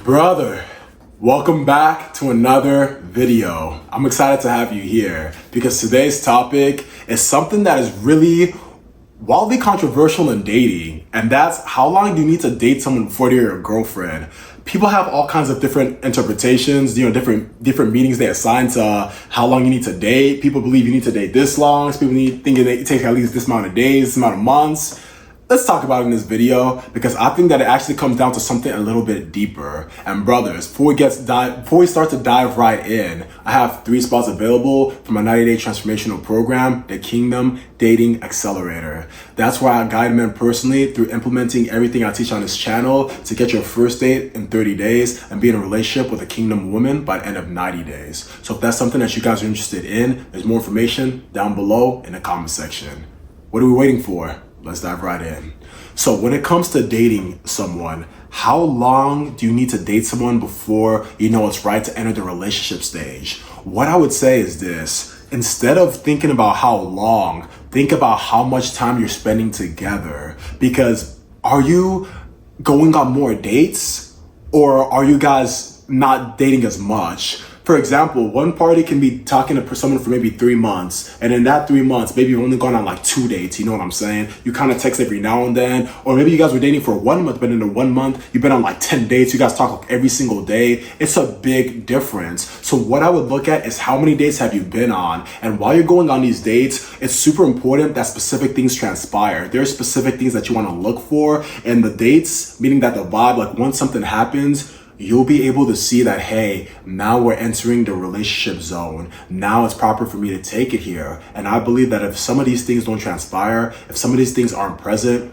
Brother, welcome back to another video. I'm excited to have you here because today's topic is something that is really wildly controversial in dating, and that's how long do you need to date someone before they're your girlfriend? People have all kinds of different interpretations, different meanings they assign to how long you need to date. People believe you need to date this long. Some people think it takes at least this amount of days, this amount of months. Let's talk about it in this video because I think that it actually comes down to something a little bit deeper. And brothers, before we start to dive right in, I have 3 spots available for my 90-day transformational program, the Kingdom Dating Accelerator. That's where I guide men personally through implementing everything I teach on this channel to get your first date in 30 days and be in a relationship with a kingdom woman by the end of 90 days. So if that's something that you guys are interested in, there's more information down below in the comment section. What are we waiting for? Let's dive right in. So when it comes to dating someone, how long do you need to date someone before you know it's right to enter the relationship stage? What I would say is this: instead of thinking about how long, think about how much time you're spending together. Because are you going on more dates or are you guys not dating as much? For example, one party can be talking to someone for maybe 3 months, and in that 3 months, maybe you've only gone on like 2 dates, you know what I'm saying? You kind of text every now and then, or maybe you guys were dating for 1 month, but in the 1 month, you've been on like 10 dates, you guys talk like every single day. It's a big difference. So what I would look at is how many dates have you been on? And while you're going on these dates, it's super important that specific things transpire. There are specific things that you want to look for in the dates, meaning that the vibe, like once something happens, you'll be able to see that, hey, now we're entering the relationship zone. Now it's proper for me to take it here. And I believe that if some of these things don't transpire, if some of these things aren't present,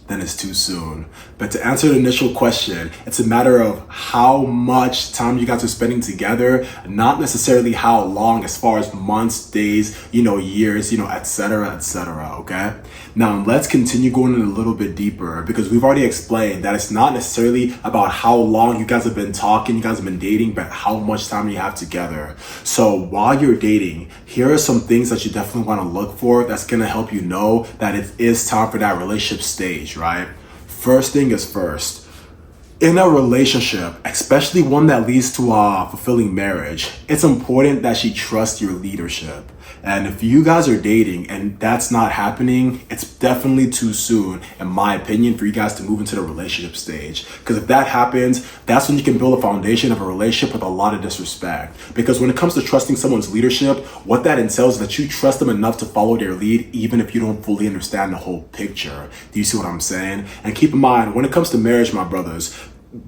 then it's too soon. But to answer the initial question, it's a matter of how much time you guys are spending together, not necessarily how long as far as months, days, years, etc., okay? Now, let's continue going in a little bit deeper because we've already explained that it's not necessarily about how long you guys have been talking, you guys have been dating, but how much time you have together. So while you're dating, here are some things that you definitely want to look for that's going to help you know that it is time for that relationship stage, right? First thing is first. In a relationship, especially one that leads to a fulfilling marriage, it's important that she trusts your leadership. And if you guys are dating and that's not happening, it's definitely too soon, in my opinion, for you guys to move into the relationship stage. Because if that happens, that's when you can build a foundation of a relationship with a lot of disrespect. Because when it comes to trusting someone's leadership, what that entails is that you trust them enough to follow their lead, even if you don't fully understand the whole picture. Do you see what I'm saying? And keep in mind, when it comes to marriage, my brothers,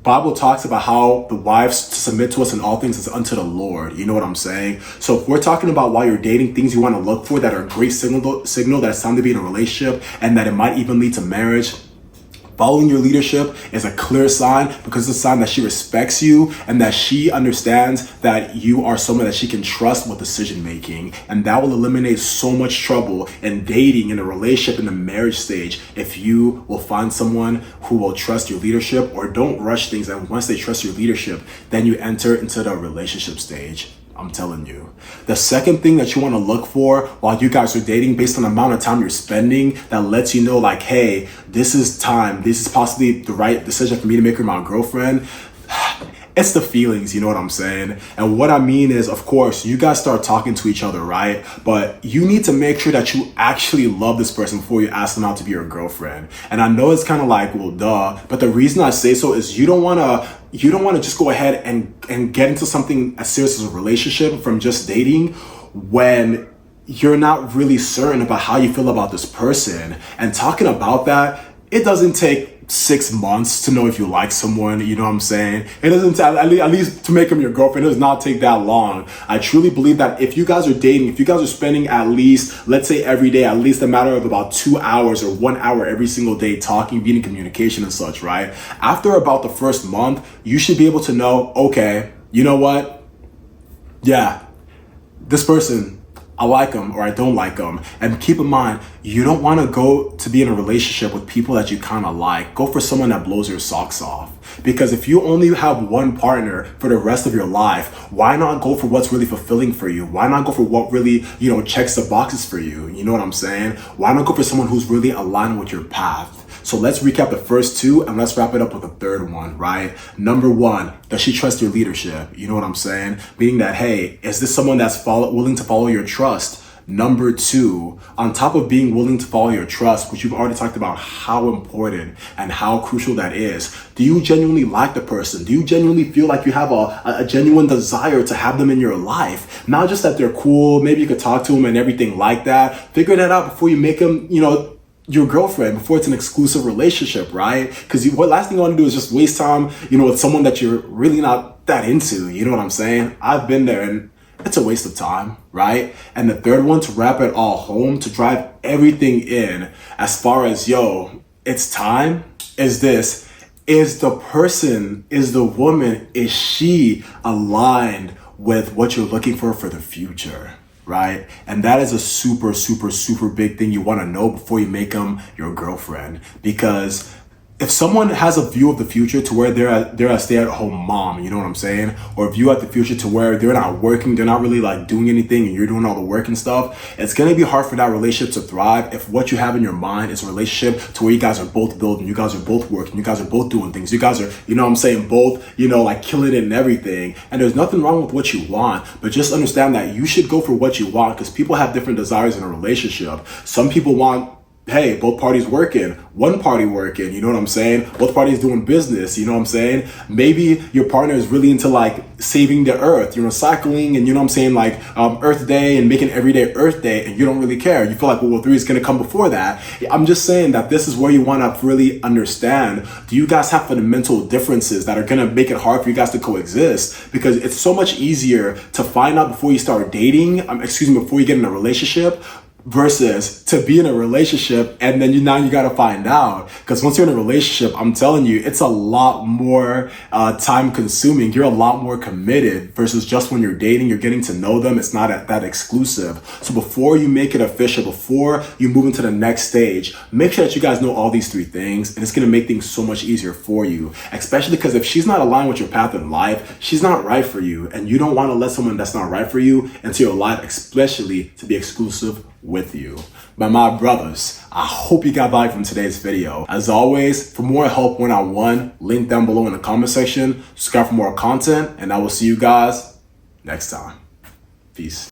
Bible talks about how the wives to submit to us in all things is unto the Lord. You know what I'm saying? So if we're talking about while you're dating, things you want to look for that are a great signal that it's time to be in a relationship and that it might even lead to marriage, following your leadership is a clear sign because it's a sign that she respects you and that she understands that you are someone that she can trust with decision making. And that will eliminate so much trouble in dating, in a relationship, in the marriage stage, if you will find someone who will trust your leadership or don't rush things. And once they trust your leadership, then you enter into the relationship stage. I'm telling you. The second thing that you want to look for while you guys are dating, based on the amount of time you're spending, that lets you know like, hey, this is time. This is possibly the right decision for me to make her my girlfriend. It's the feelings, you know what I'm saying? And what I mean is, of course, you guys start talking to each other, right? But you need to make sure that you actually love this person before you ask them out to be your girlfriend. And I know it's kind of like, well, duh. But the reason I say so is you don't want to just go ahead and get into something as serious as a relationship from just dating when you're not really certain about how you feel about this person. And talking about that, it doesn't take 6 months to know if you like someone, you know what I'm saying? It doesn't, at least to make them your girlfriend, it does not take that long. I truly believe that if you guys are dating, if you guys are spending at least, let's say every day, at least a matter of about 2 hours or 1 hour every single day talking, being in communication and such, right? After about the first month, you should be able to know, okay, you know what? Yeah, this person, I like them or I don't like them. And keep in mind, you don't want to go to be in a relationship with people that you kind of like. Go for someone that blows your socks off. Because if you only have one partner for the rest of your life, why not go for what's really fulfilling for you? Why not go for what really, checks the boxes for you? You know what I'm saying? Why not go for someone who's really aligned with your path? So let's recap the first two and let's wrap it up with the third one, right? Number one, does she trust your leadership? You know what I'm saying? Meaning that, hey, is this someone that's willing to follow your trust? Number two, on top of being willing to follow your trust, which you've already talked about how important and how crucial that is, do you genuinely like the person? Do you genuinely feel like you have a genuine desire to have them in your life? Not just that they're cool, maybe you could talk to them and everything like that. Figure that out before you make them, your girlfriend, before it's an exclusive relationship, right? Because what last thing you want to do is just waste time, with someone that you're really not that into. You know what I'm saying? I've been there, and it's a waste of time, right? And the third one, to wrap it all home, to drive everything in as far as, it's time, is this. Is the person, is the woman, is she aligned with what you're looking for the future? Right? And that is a super, super, super big thing you want to know before you make them your girlfriend. Because if someone has a view of the future to where they're a stay-at-home mom, you know what I'm saying? Or a view at the future to where they're not working, they're not really like doing anything, and you're doing all the work and stuff, it's going to be hard for that relationship to thrive if what you have in your mind is a relationship to where you guys are both building, you guys are both working, you guys are both doing things, you guys are, both, like killing it and everything. And there's nothing wrong with what you want, but just understand that you should go for what you want, because people have different desires in a relationship. Some people want, hey, both parties working, one party working, you know what I'm saying? Both parties doing business, you know what I'm saying? Maybe your partner is really into like saving the earth, cycling, and Earth Day and making every day Earth Day, and you don't really care. You feel like World War III is gonna come before that. I'm just saying that this is where you wanna really understand, do you guys have fundamental differences that are gonna make it hard for you guys to coexist? Because it's so much easier to find out before you start dating, before you get in a relationship, versus to be in a relationship and then you gotta find out. Because once you're in a relationship, I'm telling you, it's a lot more time consuming. You're a lot more committed versus just when you're dating, you're getting to know them. It's not that exclusive. So before you make it official, before you move into the next stage, make sure that you guys know all these three things, and it's gonna make things so much easier for you. Especially because if she's not aligned with your path in life, she's not right for you, and you don't want to let someone that's not right for you into your life, especially to be exclusive with you. But my brothers, I hope you got value from today's video. As always, for more help one-on-one, link down below in the comment section. Subscribe for more content, and I will see you guys next time. Peace.